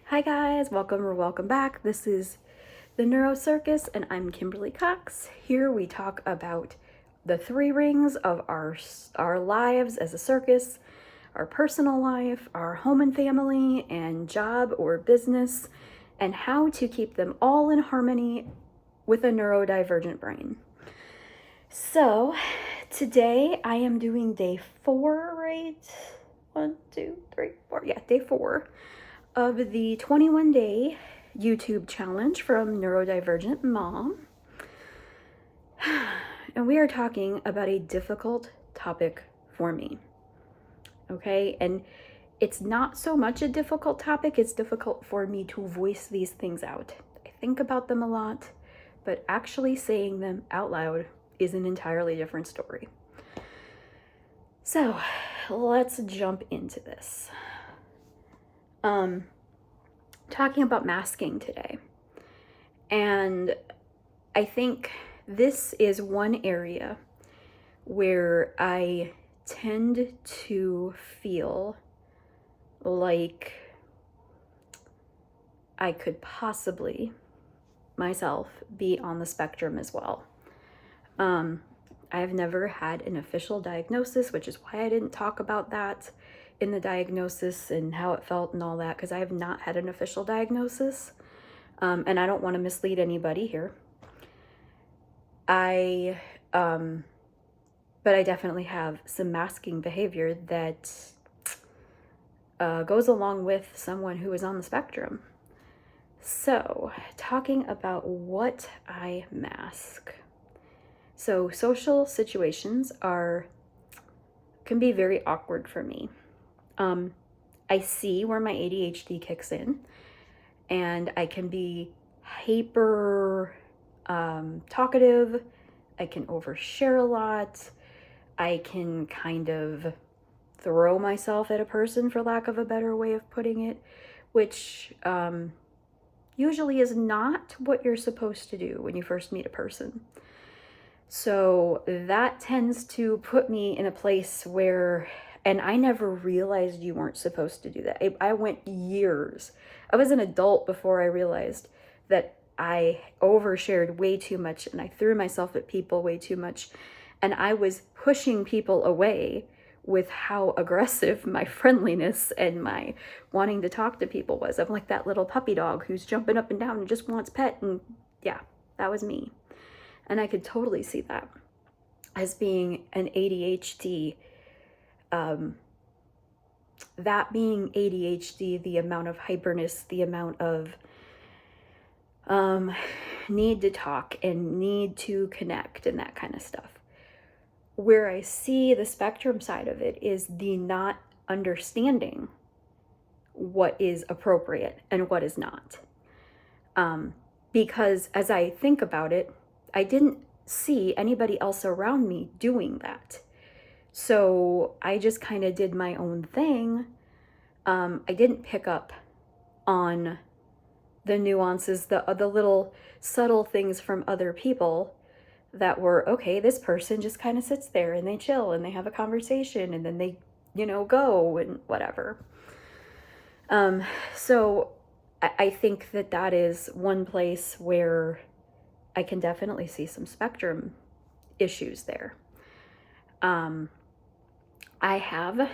Hi guys, welcome or welcome back. This is the Neuro Circus and I'm Kimberly Cox. Here we talk about the three rings of our lives as a circus, our personal life, our home and family, and job or business, and how to keep them all in harmony with a neurodivergent brain. So today I am doing day 4, right? 1, 2, 3, 4. Yeah, day 4 of the 21-day YouTube challenge from Neurodivergent Mom. And we are talking about a difficult topic for me. Okay? And it's not so much a difficult topic, it's difficult for me to voice these things out. I think about them a lot, but actually saying them out loud is an entirely different story. So, let's jump into this. Talking about masking today. And I think this is one area where I tend to feel like I could possibly myself be on the spectrum as well. I have never had an official diagnosis, which is why I didn't talk about that in the diagnosis and how it felt and all that, because I have not had an official diagnosis. And I don't want to mislead anybody here. But I definitely have some masking behavior that goes along with someone who is on the spectrum. So, talking about what I mask. So, social situations can be very awkward for me. I see where my ADHD kicks in, and I can be hyper talkative. I can overshare a lot. I can kind of throw myself at a person, for lack of a better way of putting it, which usually is not what you're supposed to do when you first meet a person. So that tends to put me in a place where, and I never realized you weren't supposed to do that. I went years. I was an adult before I realized that I overshared way too much and I threw myself at people way too much. And I was pushing people away with how aggressive my friendliness and my wanting to talk to people was. I'm like that little puppy dog who's jumping up and down and just wants pet. And yeah, that was me. And I could totally see that as being an ADHD. That being ADHD, the amount of hyperness, the amount of need to talk and need to connect and that kind of stuff. Where I see the spectrum side of it is the not understanding what is appropriate and what is not. Because as I think about it, I didn't see anybody else around me doing that. So I just kind of did my own thing. I didn't pick up on the nuances, the little subtle things from other people that were, okay, this person just kind of sits there and they chill and they have a conversation and then they, go and whatever. So I think that is one place where I can definitely see some spectrum issues there. I have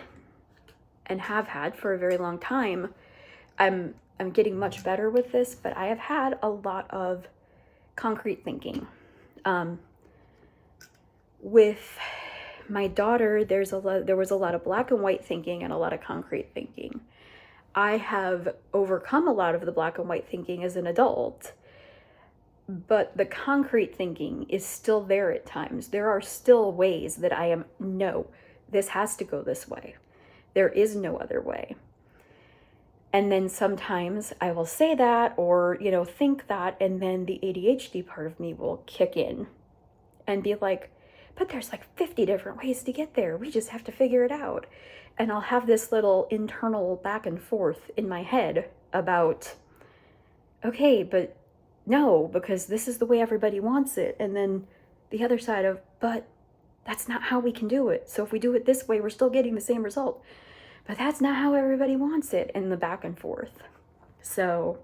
and have had for a very long time. I'm getting much better with this, but I have had a lot of concrete thinking. With my daughter, there was a lot of black and white thinking and a lot of concrete thinking. I have overcome a lot of the black and white thinking as an adult, but the concrete thinking is still there at times. There are still ways that no, this has to go this way. There is no other way. And then sometimes I will say that or, think that, and then the ADHD part of me will kick in and be like, but there's like 50 different ways to get there. We just have to figure it out. And I'll have this little internal back and forth in my head about, okay, but no, because this is the way everybody wants it. And then the other side of, but that's not how we can do it. So if we do it this way, we're still getting the same result. But that's not how everybody wants it, and the back and forth. So,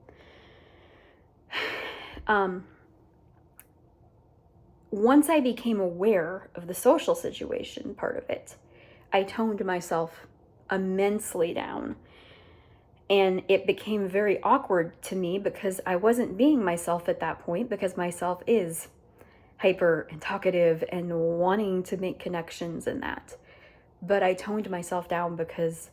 once I became aware of the social situation part of it, I toned myself immensely down. And it became very awkward to me because I wasn't being myself at that point, because myself is hyper and talkative and wanting to make connections and that. But I toned myself down because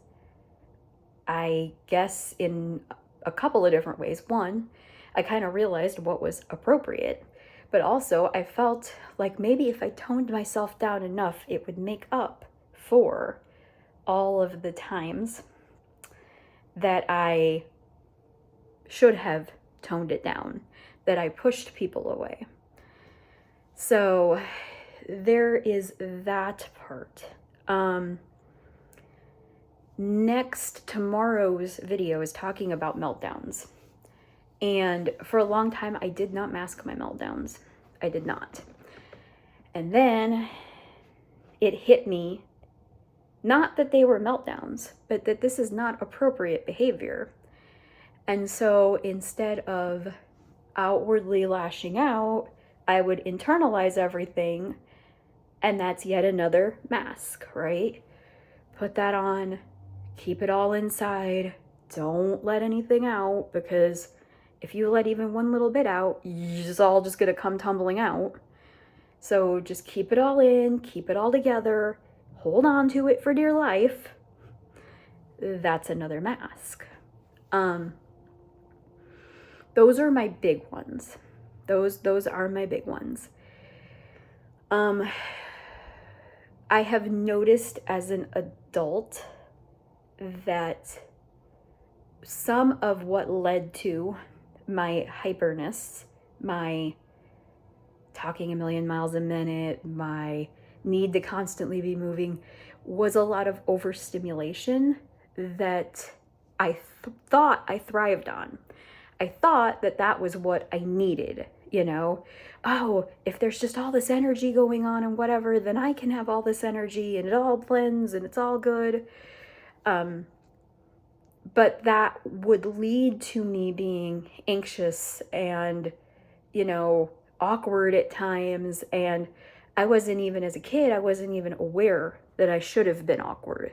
I guess in a couple of different ways. One, I kind of realized what was appropriate, but also I felt like maybe if I toned myself down enough, it would make up for all of the times that I should have toned it down, that I pushed people away. So there is that part. Next, tomorrow's video is talking about meltdowns. And for a long time, I did not mask my meltdowns. I did not. And then it hit me, not that they were meltdowns, but that this is not appropriate behavior. And so instead of outwardly lashing out, I would internalize everything, and that's yet another mask, right? Put that on, keep it all inside, don't let anything out, because if you let even one little bit out, it's all just gonna come tumbling out. So just keep it all in, keep it all together, hold on to it for dear life. That's another mask. Those are my big ones. Those are my big ones. I have noticed as an adult that some of what led to my hyperness, my talking a million miles a minute, my need to constantly be moving, was a lot of overstimulation that I thought I thrived on. I thought that that was what I needed, you know? Oh, if there's just all this energy going on and whatever, then I can have all this energy and it all blends and it's all good. But that would lead to me being anxious and, you know, awkward at times. And I wasn't even, as a kid, I wasn't even aware that I should have been awkward.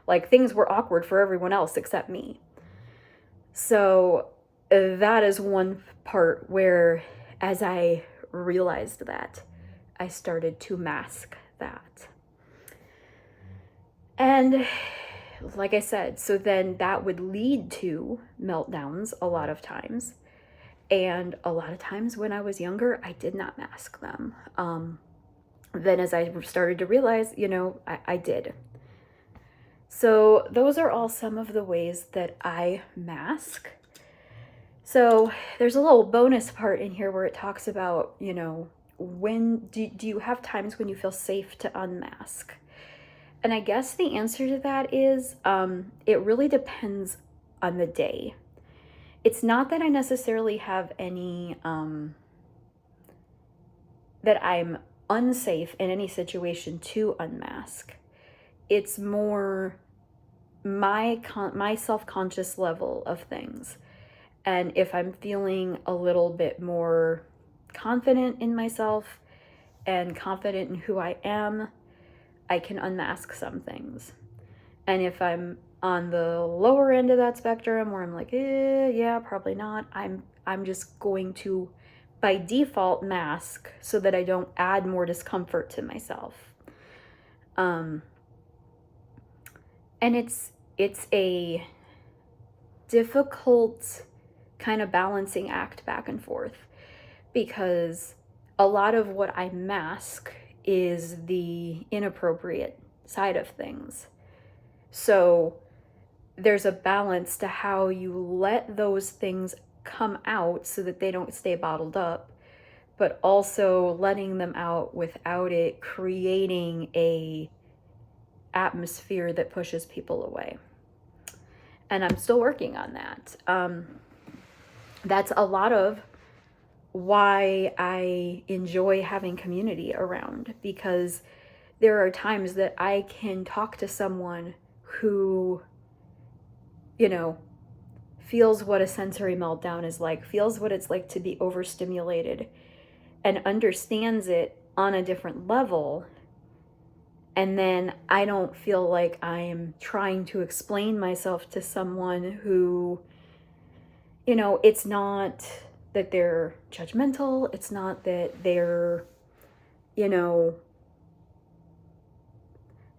Like, things were awkward for everyone else except me. So that is one part where, as I realized that, I started to mask that. And like I said, so then that would lead to meltdowns a lot of times. And a lot of times when I was younger, I did not mask them. Then as I started to realize, you know, I did. So those are all some of the ways that I mask. So there's a little bonus part in here where it talks about, you know, when do you have times when you feel safe to unmask? And I guess the answer to that is it really depends on the day. It's not that I necessarily have any, that I'm unsafe in any situation to unmask. It's more my self-conscious level of things. And if I'm feeling a little bit more confident in myself and confident in who I am, I can unmask some things. And if I'm on the lower end of that spectrum where I'm like, yeah, probably not, I'm just going to, by default, mask so that I don't add more discomfort to myself. And it's a difficult kind of balancing act back and forth, because a lot of what I mask is the inappropriate side of things. So there's a balance to how you let those things come out so that they don't stay bottled up, but also letting them out without it creating a atmosphere that pushes people away. And I'm still working on that. That's a lot of why I enjoy having community around, because there are times that I can talk to someone who, you know, feels what a sensory meltdown is like, feels what it's like to be overstimulated, and understands it on a different level. And then I don't feel like I'm trying to explain myself to someone who, you know, it's not that they're judgmental, it's not that they're, you know,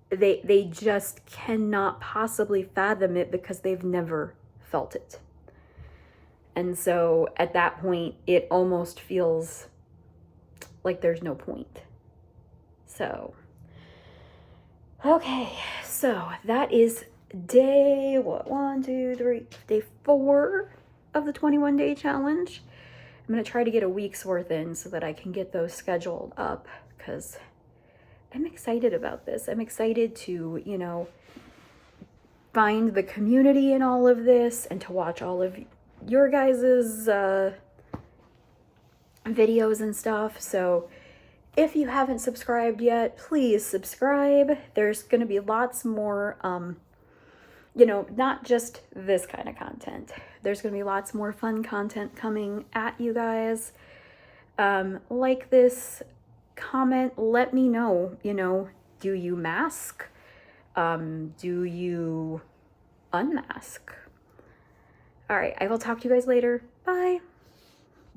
they just cannot possibly fathom it because they've never felt it. And so at that point, it almost feels like there's no point. So, okay, so that is day, day 4 of the 21-day challenge. I'm going to try to get a week's worth in so that I can get those scheduled up, because I'm excited about this. I'm excited to, you know, find the community in all of this and to watch all of your guys's videos and stuff. So if you haven't subscribed yet, please subscribe. There's going to be lots more, you know, not just this kind of content. There's going to be lots more fun content coming at you guys. Like this, comment, let me know, you know, do you mask? Do you unmask? All right, I will talk to you guys later. Bye.